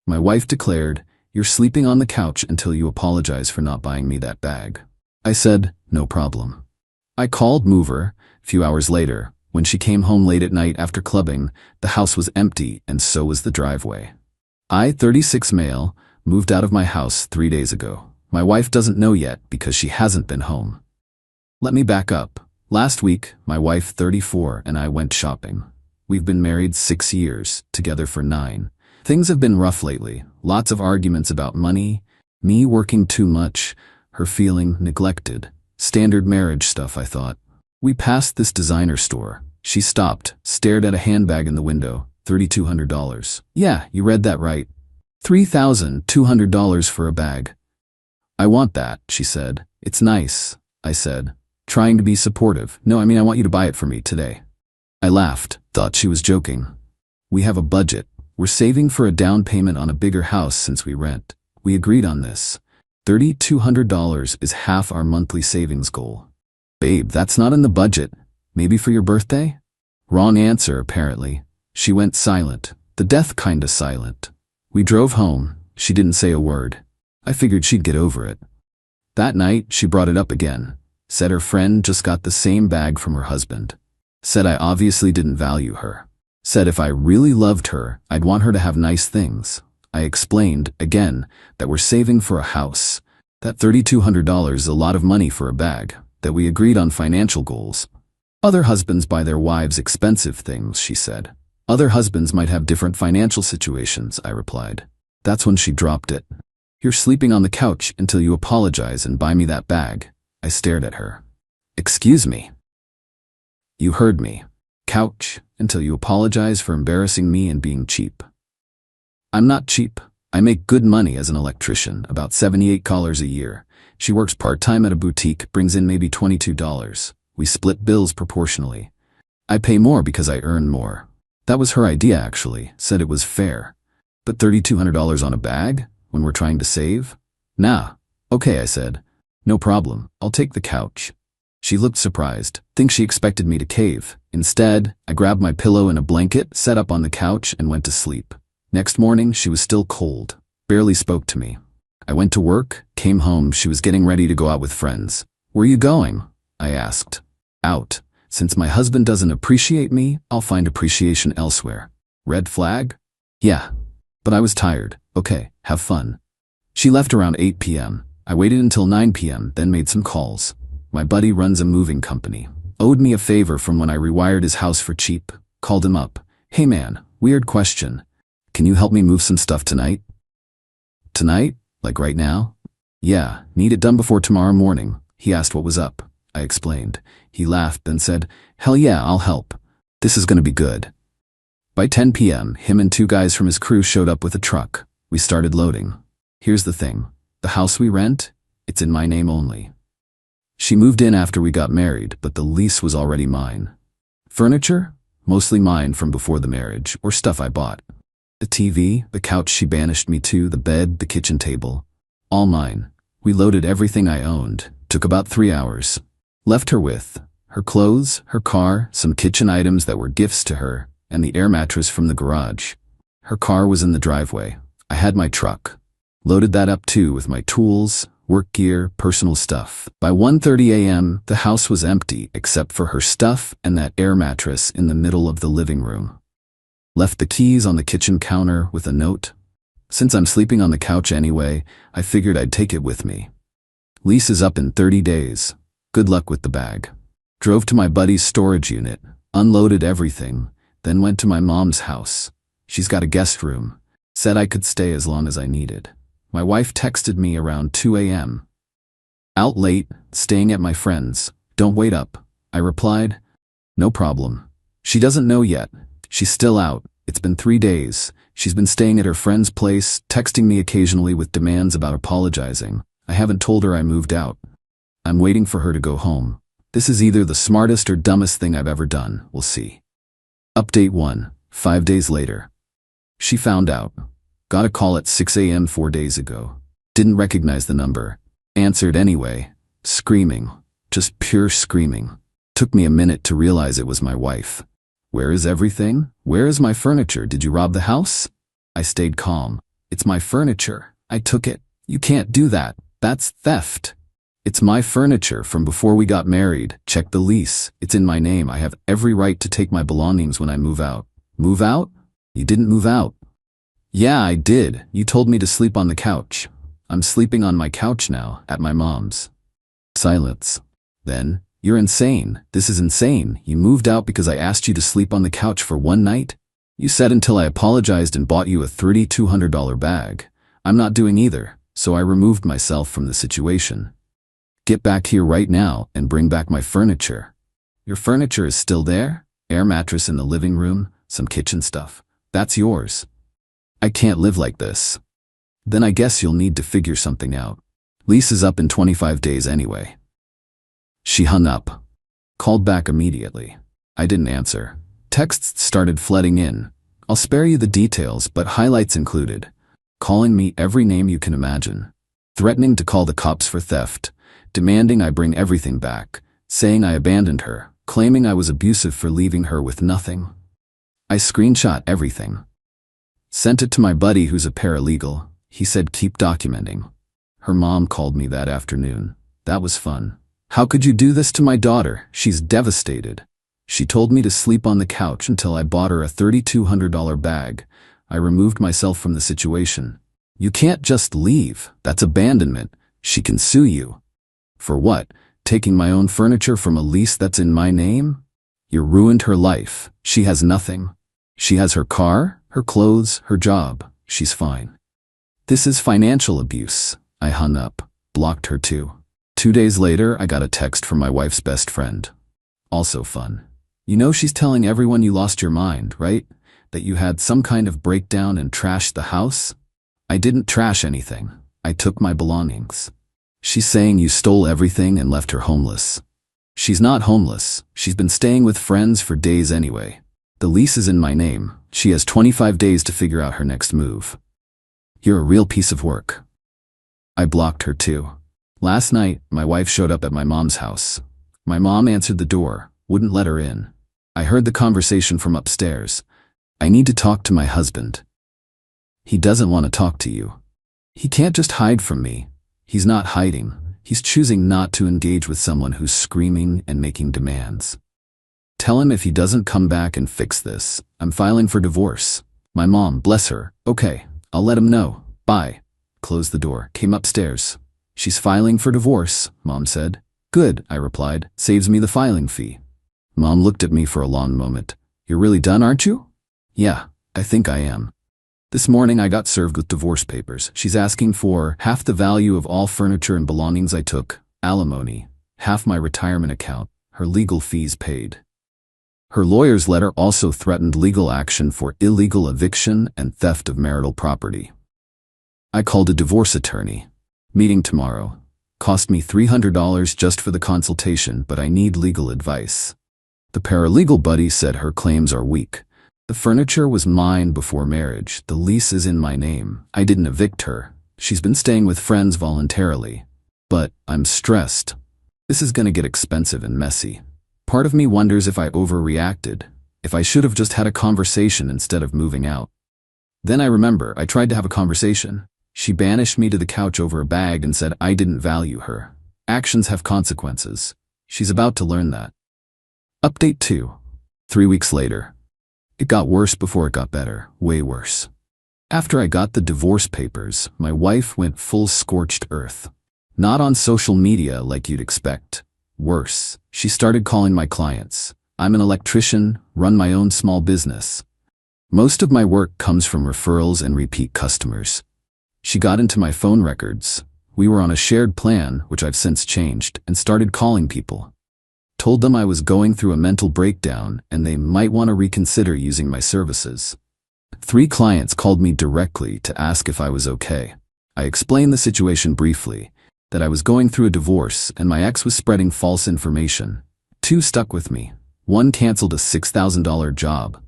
My wife declared, "You're sleeping on the couch until you apologize for not buying me that bag." I said, "No problem." I called Mover. A few hours later, when she came home late at night after clubbing, the house was empty and so was the driveway. I, 36 male, moved out of my house 3 days ago. My wife doesn't know yet because she hasn't been home. Let me back up. Last week, my wife, 34, and I went shopping. We've been married 6 years, together for 9. Things have been rough lately. Lots of arguments about money, me working too much, her feeling neglected. Standard marriage stuff, I thought. We passed this designer store. She stopped, stared at a handbag in the window. $3,200. Yeah, you read that right. $3,200 for a bag. I want that, she said. It's nice, I said, trying to be supportive. No, I want you to buy it for me today. I laughed, thought she was joking. We have a budget. We're saving for a down payment on a bigger house since we rent. We agreed on this. $3,200 is half our monthly savings goal. Babe, that's not in the budget. Maybe for your birthday? Wrong answer, apparently. She went silent, the death kinda silent. We drove home. She didn't say a word. I figured she'd get over it. That night, she brought it up again. Said her friend just got the same bag from her husband. Said I obviously didn't value her. Said if I really loved her, I'd want her to have nice things. I explained, again, that we're saving for a house. That $3,200 is a lot of money for a bag. That we agreed on financial goals. Other husbands buy their wives expensive things, she said. Other husbands might have different financial situations, I replied. That's when she dropped it. You're sleeping on the couch until you apologize and buy me that bag. I stared at her. Excuse me. You heard me. Couch until you apologize for embarrassing me and being cheap. I'm not cheap. I make good money as an electrician, about $78 a year. She works part-time at a boutique, brings in maybe $22. We split bills proportionally. I pay more because I earn more. That was her idea, actually. Said it was fair. But $3,200 on a bag? When we're trying to save? Nah. Okay, I said. No problem. I'll take the couch. She looked surprised. Think she expected me to cave. Instead, I grabbed my pillow and a blanket, sat up on the couch, and went to sleep. Next morning, she was still cold. Barely spoke to me. I went to work, came home, she was getting ready to go out with friends. Where you going? I asked. Out. Since my husband doesn't appreciate me, I'll find appreciation elsewhere. Red flag? Yeah. But I was tired. Okay, have fun. She left around 8 p.m. I waited until 9 p.m., then made some calls. My buddy runs a moving company. Owed me a favor from when I rewired his house for cheap. Called him up. Hey man, weird question. Can you help me move some stuff tonight? Tonight? Like right now? Yeah, need it done before tomorrow morning. He asked what was up. I explained. He laughed, then said, Hell yeah, I'll help. This is gonna be good. By 10 p.m., him and 2 guys from his crew showed up with a truck. We started loading. Here's the thing. The house we rent, it's in my name only. She moved in after we got married, but the lease was already mine. Furniture? Mostly mine from before the marriage, or stuff I bought. The TV, the couch she banished me to, the bed, the kitchen table. All mine. We loaded everything I owned. Took about 3 hours. Left her with her clothes, her car, some kitchen items that were gifts to her, and the air mattress from the garage. Her car was in the driveway. I had my truck. Loaded that up too with my tools, work gear, personal stuff. By 1:30 a.m., the house was empty except for her stuff and that air mattress in the middle of the living room. Left the keys on the kitchen counter with a note. Since I'm sleeping on the couch anyway, I figured I'd take it with me. Lease is up in 30 days. Good luck with the bag. Drove to my buddy's storage unit, unloaded everything, then went to my mom's house. She's got a guest room. Said I could stay as long as I needed. My wife texted me around 2 a.m. Out late, staying at my friend's. Don't wait up. I replied. No problem. She doesn't know yet. She's still out. It's been 3 days. She's been staying at her friend's place, texting me occasionally with demands about apologizing. I haven't told her I moved out. I'm waiting for her to go home. This is either the smartest or dumbest thing I've ever done. We'll see. Update 1. 5 days later. She found out. Got a call at 6 a.m. 4 days ago. Didn't recognize the number. Answered anyway. Screaming. Just pure screaming. Took me a minute to realize it was my wife. Where is everything? Where is my furniture? Did you rob the house? I stayed calm. It's my furniture. I took it. You can't do that. That's theft. It's my furniture from before we got married. Check the lease. It's in my name. I have every right to take my belongings when I move out. Move out? You didn't move out. Yeah, I did. You told me to sleep on the couch. I'm sleeping on my couch now, at my mom's. Silence. Then, you're insane. This is insane. You moved out because I asked you to sleep on the couch for one night? You said until I apologized and bought you a $3,200 bag. I'm not doing either, so I removed myself from the situation. Get back here right now and bring back my furniture. Your furniture is still there? Air mattress in the living room, some kitchen stuff. That's yours. I can't live like this. Then I guess you'll need to figure something out. Lease is up in 25 days anyway. She hung up. Called back immediately. I didn't answer. Texts started flooding in. I'll spare you the details, but highlights included. Calling me every name you can imagine. Threatening to call the cops for theft. Demanding I bring everything back. Saying I abandoned her. Claiming I was abusive for leaving her with nothing. I screenshot everything. Sent it to my buddy who's a paralegal. He said keep documenting. Her mom called me that afternoon. That was fun. How could you do this to my daughter? She's devastated. She told me to sleep on the couch until I bought her a $3,200 bag. I removed myself from the situation. You can't just leave. That's abandonment. She can sue you. For what? Taking my own furniture from a lease that's in my name? You ruined her life. She has nothing. She has her car, her clothes, her job. She's fine. This is financial abuse. I hung up, blocked her too. 2 days later, I got a text from my wife's best friend. Also fun. You know she's telling everyone you lost your mind, right? That you had some kind of breakdown and trashed the house? I didn't trash anything. I took my belongings. She's saying you stole everything and left her homeless. She's not homeless. She's been staying with friends for days anyway. The lease is in my name. She has 25 days to figure out her next move. You're a real piece of work. I blocked her too. Last night, my wife showed up at my mom's house. My mom answered the door, wouldn't let her in. I heard the conversation from upstairs. I need to talk to my husband. He doesn't want to talk to you. He can't just hide from me. He's not hiding. He's choosing not to engage with someone who's screaming and making demands. Tell him if he doesn't come back and fix this, I'm filing for divorce. My mom, bless her. Okay, I'll let him know. Bye. Closed the door, came upstairs. She's filing for divorce, Mom said. Good, I replied. Saves me the filing fee. Mom looked at me for a long moment. You're really done, aren't you? Yeah, I think I am. This morning I got served with divorce papers. She's asking for half the value of all furniture and belongings I took, alimony, half my retirement account, her legal fees paid. Her lawyer's letter also threatened legal action for illegal eviction and theft of marital property. I called a divorce attorney. Meeting tomorrow. Cost me $300 just for the consultation, but I need legal advice. The paralegal buddy said her claims are weak. The furniture was mine before marriage. The lease is in my name. I didn't evict her. She's been staying with friends voluntarily. But I'm stressed. This is gonna get expensive and messy. Part of me wonders if I overreacted, if I should have just had a conversation instead of moving out. Then I remember I tried to have a conversation. She banished me to the couch over a bag and said I didn't value her. Actions have consequences. She's about to learn that. Update 2. 3 weeks later. It got worse before it got better, way worse. After I got the divorce papers, my wife went full scorched earth. Not on social media like you'd expect. Worse, she started calling my clients. I'm an electrician, run my own small business. Most of my work comes from referrals and repeat customers. She got into my phone records. We were on a shared plan, which I've since changed, and started calling people. Told them I was going through a mental breakdown and they might want to reconsider using my services. 3 clients called me directly to ask if I was okay. I explained the situation briefly, that I was going through a divorce and my ex was spreading false information. 2 stuck with me. 1 canceled a $6,000 job.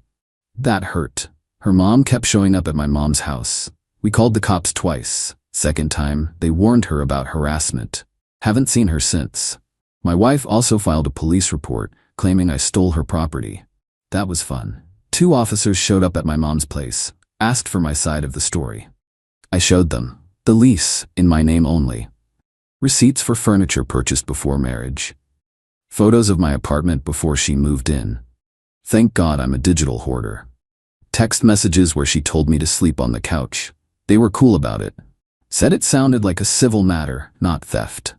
That hurt. Her mom kept showing up at my mom's house. We called the cops twice. Second time, they warned her about harassment. Haven't seen her since. My wife also filed a police report, claiming I stole her property. That was fun. 2 officers showed up at my mom's place, asked for my side of the story. I showed them. The lease, in my name only. Receipts for furniture purchased before marriage. Photos of my apartment before she moved in. Thank God I'm a digital hoarder. Text messages where she told me to sleep on the couch. They were cool about it. Said it sounded like a civil matter, not theft.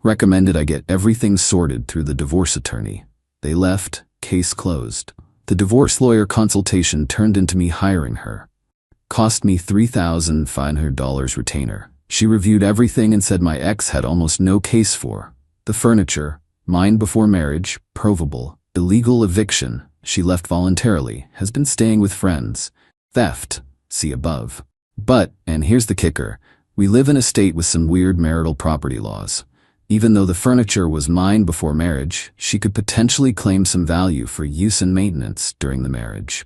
Recommended I get everything sorted through the divorce attorney. They left, case closed. The divorce lawyer consultation turned into me hiring her. Cost me $3,500 retainer. She reviewed everything and said my ex had almost no case for. The furniture, mine before marriage, provable. Illegal eviction, she left voluntarily, has been staying with friends. Theft, see above. But, and here's the kicker, we live in a state with some weird marital property laws. Even though the furniture was mine before marriage, she could potentially claim some value for use and maintenance during the marriage.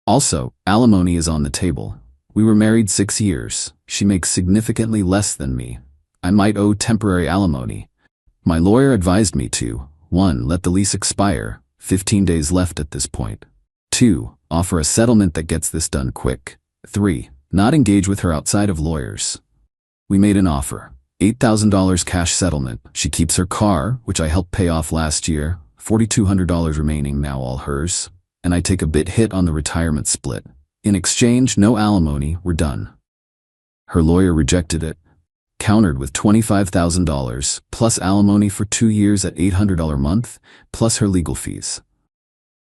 Also, alimony is on the table. We were married 6 years. She makes significantly less than me. I might owe temporary alimony. My lawyer advised me to 1. Let the lease expire, 15 days left at this point. 2. Offer a settlement that gets this done quick. 3. Not engage with her outside of lawyers. We made an offer. $8,000 cash settlement. She keeps her car, which I helped pay off last year, $4,200 remaining, now all hers, and I take a bit hit on the retirement split. In exchange, no alimony, we're done. Her lawyer rejected it, countered with $25,000, plus alimony for 2 years at $800 a month, plus her legal fees.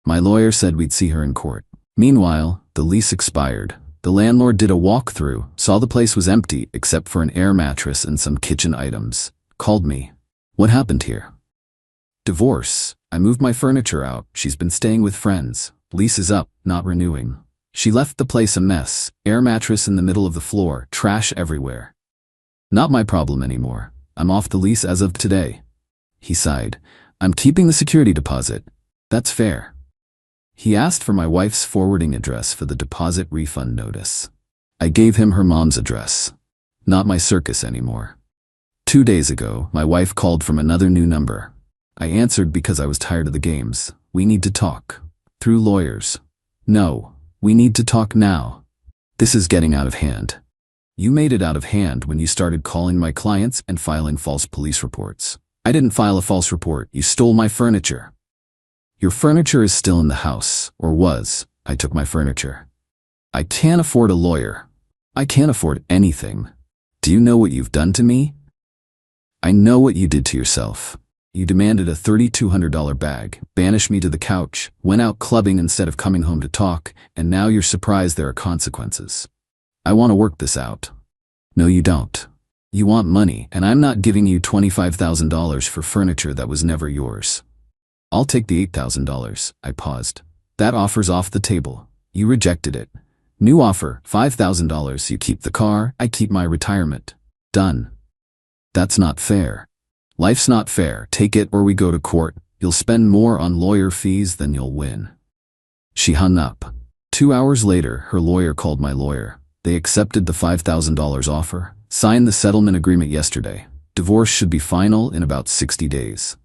My lawyer said we'd see her in court. Meanwhile, the lease expired. The landlord did a walkthrough, saw the place was empty except for an air mattress and some kitchen items. Called me. What happened here? Divorce. I moved my furniture out. She's been staying with friends. Lease is up, not renewing. She left the place a mess. Air mattress in the middle of the floor, trash everywhere. Not my problem anymore. I'm off the lease as of today. He sighed. I'm keeping the security deposit. That's fair. He asked for my wife's forwarding address for the deposit refund notice. I gave him her mom's address. Not my circus anymore. 2 days ago, my wife called from another new number. I answered because I was tired of the games. We need to talk. Through lawyers. No, we need to talk now. This is getting out of hand. You made it out of hand when you started calling my clients and filing false police reports. I didn't file a false report. You stole my furniture. Your furniture is still in the house, or was. I took my furniture. I can't afford a lawyer. I can't afford anything. Do you know what you've done to me? I know what you did to yourself. You demanded a $3,200 bag, banished me to the couch, went out clubbing instead of coming home to talk, and now you're surprised there are consequences. I want to work this out. No, you don't. You want money, and I'm not giving you $25,000 for furniture that was never yours. I'll take the $8,000. I paused. That offer's off the table. You rejected it. New offer, $5,000. You keep the car, I keep my retirement. Done. That's not fair. Life's not fair. Take it or we go to court. You'll spend more on lawyer fees than you'll win. She hung up. 2 hours later, her lawyer called my lawyer. They accepted the $5,000 offer, signed the settlement agreement yesterday. Divorce should be final in about 60 days.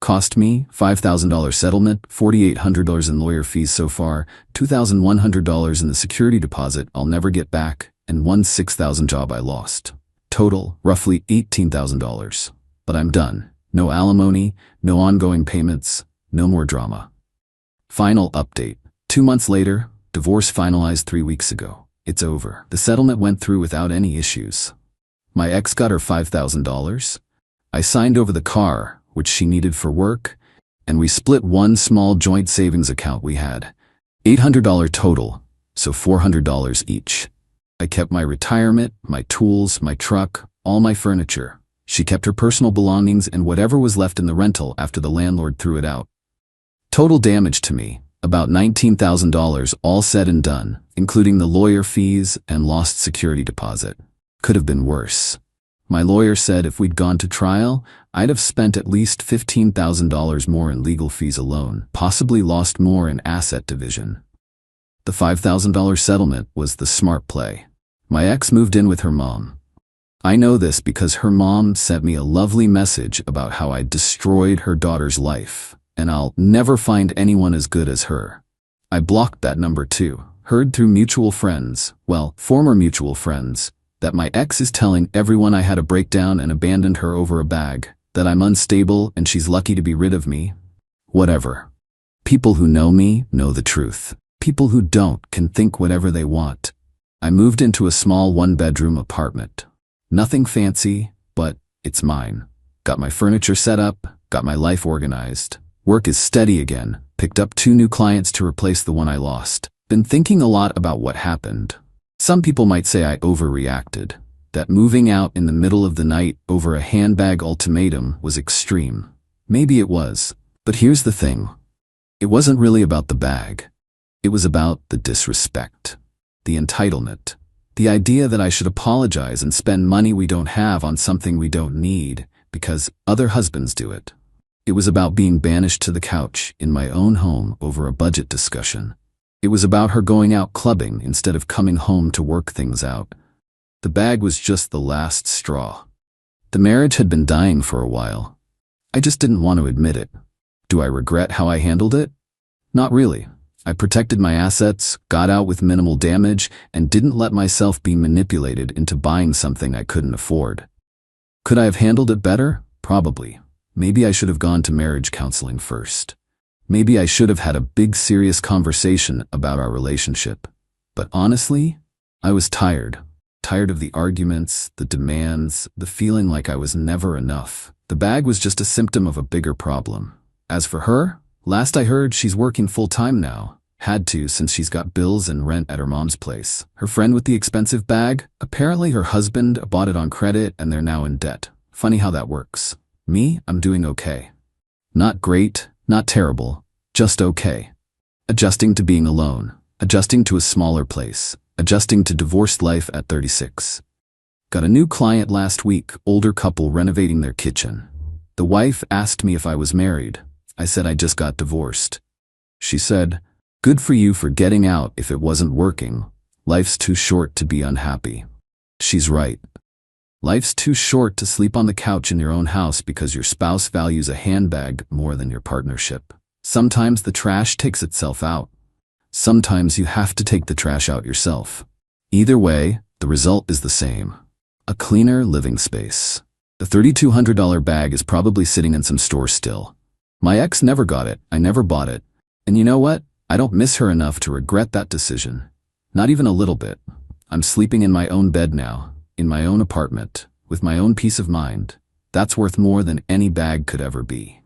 Cost me $5,000 settlement, $4,800 in lawyer fees so far, $2,100 in the security deposit I'll never get back, and one $6,000 job I lost. Total, roughly $18,000. But I'm done. No alimony, no ongoing payments, no more drama. Final update. 2 months later, divorce finalized 3 weeks ago. It's over. The settlement went through without any issues. My ex got her $5,000. I signed over the car, which she needed for work, and we split one small joint savings account we had. $800 total, so $400 each. I kept my retirement, my tools, my truck, all my furniture. She kept her personal belongings and whatever was left in the rental after the landlord threw it out. Total damage to me, about $19,000 all said and done, including the lawyer fees and lost security deposit. Could have been worse. My lawyer said if we'd gone to trial, I'd have spent at least $15,000 more in legal fees alone, possibly lost more in asset division. The $5,000 settlement was the smart play. My ex moved in with her mom. I know this because her mom sent me a lovely message about how I destroyed her daughter's life, and I'll never find anyone as good as her. I blocked that number too, heard through mutual friends, well, former mutual friends. That my ex is telling everyone I had a breakdown and abandoned her over a bag, that I'm unstable and she's lucky to be rid of me. Whatever. People who know me know the truth. People who don't can think whatever they want. I moved into a small one-bedroom apartment. Nothing fancy, but it's mine. Got my furniture set up, got my life organized. Work is steady again. Picked up 2 new clients to replace the one I lost. Been thinking a lot about what happened. Some people might say I overreacted. That moving out in the middle of the night over a handbag ultimatum was extreme. Maybe it was. But here's the thing. It wasn't really about the bag. It was about the disrespect. The entitlement. The idea that I should apologize and spend money we don't have on something we don't need because other husbands do it. It was about being banished to the couch in my own home over a budget discussion. It was about her going out clubbing instead of coming home to work things out. The bag was just the last straw. The marriage had been dying for a while. I just didn't want to admit it. Do I regret how I handled it? Not really. I protected my assets, got out with minimal damage, and didn't let myself be manipulated into buying something I couldn't afford. Could I have handled it better? Probably. Maybe I should have gone to marriage counseling first. Maybe I should have had a big serious conversation about our relationship. But honestly, I was tired. Tired of the arguments, the demands, the feeling like I was never enough. The bag was just a symptom of a bigger problem. As for her, last I heard, she's working full-time now. Had to since she's got bills and rent at her mom's place. Her friend with the expensive bag, apparently her husband bought it on credit and they're now in debt. Funny how that works. Me, I'm doing okay. Not great, not terrible, just okay. Adjusting to being alone. Adjusting to a smaller place. Adjusting to divorced life at 36. Got a new client last week, older couple renovating their kitchen. The wife asked me if I was married. I said I just got divorced. She said, "Good for you for getting out if it wasn't working. Life's too short to be unhappy." She's right. Life's too short to sleep on the couch in your own house because your spouse values a handbag more than your partnership. Sometimes the trash takes itself out. Sometimes you have to take the trash out yourself. Either way, the result is the same. A cleaner living space. The $3,200 bag is probably sitting in some store still. My ex never got it, I never bought it. And you know what? I don't miss her enough to regret that decision. Not even a little bit. I'm sleeping in my own bed now, in my own apartment, with my own peace of mind. That's worth more than any bag could ever be.